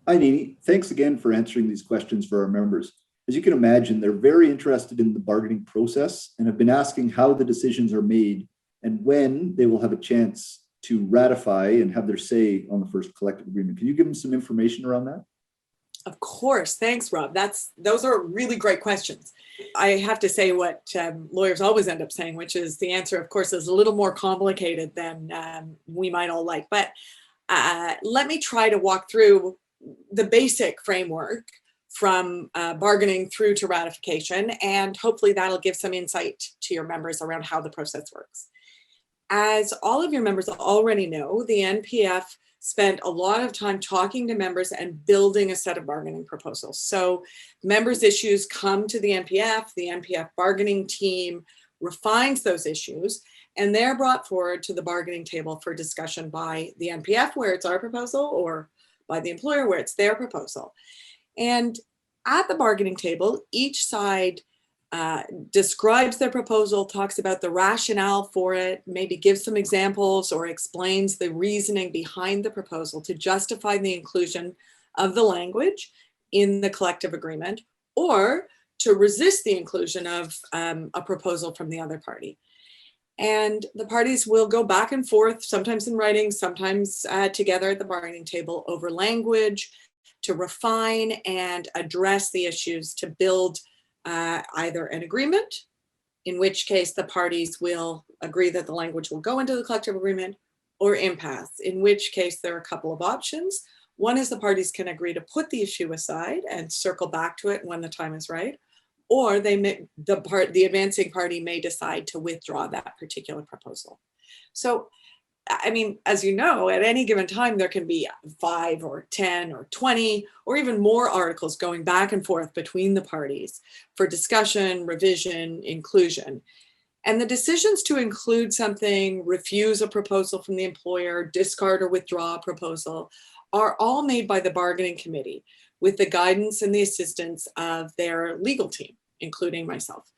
Hi, Nini. Thanks again for answering these questions for our members. As you can imagine, they're very interested in the bargaining process and have been asking how the decisions are made and when they will have a chance to ratify and have their say on the first collective agreement. Can you give them some information around that? Of course. Thanks, Rob. Those are really great questions. I have to say what lawyers always end up saying, which is the answer, of course, is a little more complicated than we might all like. But let me try to walk through the basic framework from bargaining through to ratification, and hopefully that'll give some insight to your members around how the process works. As all of your members already know, the NPF spent a lot of time talking to members and building a set of bargaining proposals. So members' issues come to the NPF bargaining team refines those issues, and they're brought forward to the bargaining table for discussion by the NPF, where it's our proposal, or by the employer, where it's their proposal. And at the bargaining table, each side describes their proposal, talks about the rationale for it, maybe gives some examples or explains the reasoning behind the proposal to justify the inclusion of the language in the collective agreement, or to resist the inclusion of a proposal from the other party. And the parties will go back and forth, sometimes in writing, sometimes together at the bargaining table over language to refine and address the issues to build either an agreement, in which case the parties will agree that the language will go into the collective agreement, or impasse, in which case there are a couple of options. One is the parties can agree to put the issue aside and circle back to it when the time is right, or the advancing party may decide to withdraw that particular proposal. So, I mean, as you know, at any given time, there can be 5 or 10 or 20 or even more articles going back and forth between the parties for discussion, revision, inclusion. And the decisions to include something, refuse a proposal from the employer, discard or withdraw a proposal are all made by the bargaining committee with the guidance and the assistance of their legal team, including myself.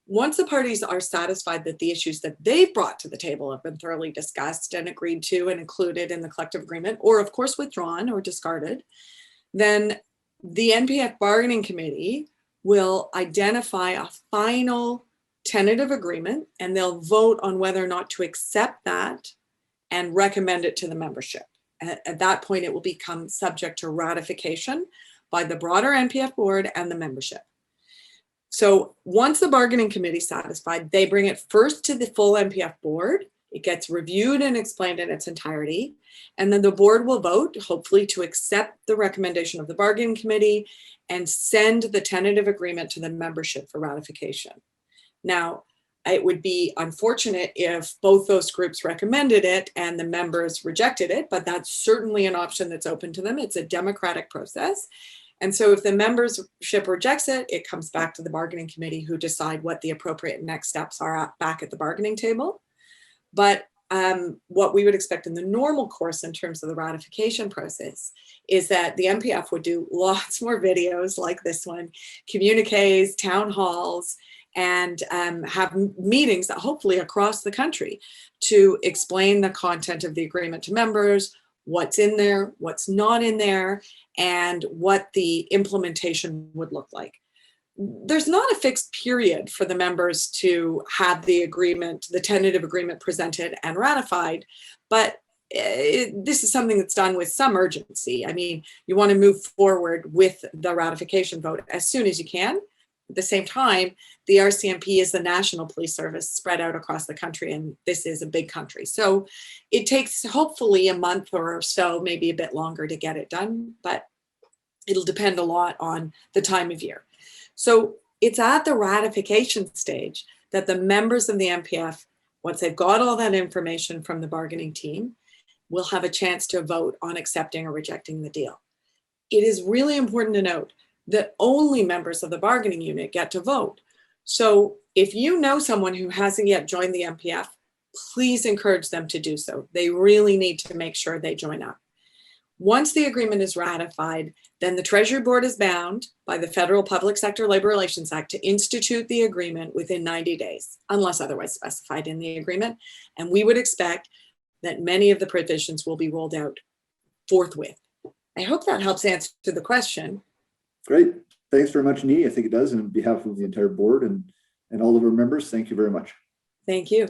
Once the parties are satisfied that the issues that they've brought to the table have been thoroughly discussed and agreed to and included in the collective agreement, or of course withdrawn or discarded, then the NPF bargaining committee will identify a final tentative agreement, and they'll vote on whether or not to accept that and recommend it to the membership. At that point, it will become subject to ratification by the broader NPF board and the membership. So once the bargaining committee is satisfied, they bring it first to the full NPF board. It gets reviewed and explained in its entirety. And then the board will vote, hopefully, to accept the recommendation of the bargaining committee and send the tentative agreement to the membership for ratification. Now, it would be unfortunate if both those groups recommended it and the members rejected it, but that's certainly an option that's open to them. It's a democratic process. And so if the membership rejects it, it comes back to the bargaining committee, who decide what the appropriate next steps are back at the bargaining table. But what we would expect in the normal course in terms of the ratification process is that the NPF would do lots more videos like this one, communiques, town halls, and have meetings hopefully across the country to explain the content of the agreement to members, what's in there, what's not in there, and what the implementation would look like. There's not a fixed period for the members to have the agreement, the tentative agreement presented and ratified, but this is something that's done with some urgency. I mean, you want to move forward with the ratification vote as soon as you can. At the same time, the RCMP is the national police service spread out across the country, and this is a big country. So it takes hopefully a month or so, maybe a bit longer to get it done, but it'll depend a lot on the time of year. So it's at the ratification stage that the members of the NPF, once they've got all that information from the bargaining team, will have a chance to vote on accepting or rejecting the deal. It is really important to note that only members of the bargaining unit get to vote. So if you know someone who hasn't yet joined the NPF, please encourage them to do so. They really need to make sure they join up. Once the agreement is ratified, then the Treasury Board is bound by the Federal Public Sector Labor Relations Act to institute the agreement within 90 days, unless otherwise specified in the agreement. And we would expect that many of the provisions will be rolled out forthwith. I hope that helps answer the question. Great. Thanks very much, Nee. I think it does. And on behalf of the entire board and all of our members, thank you very much. Thank you.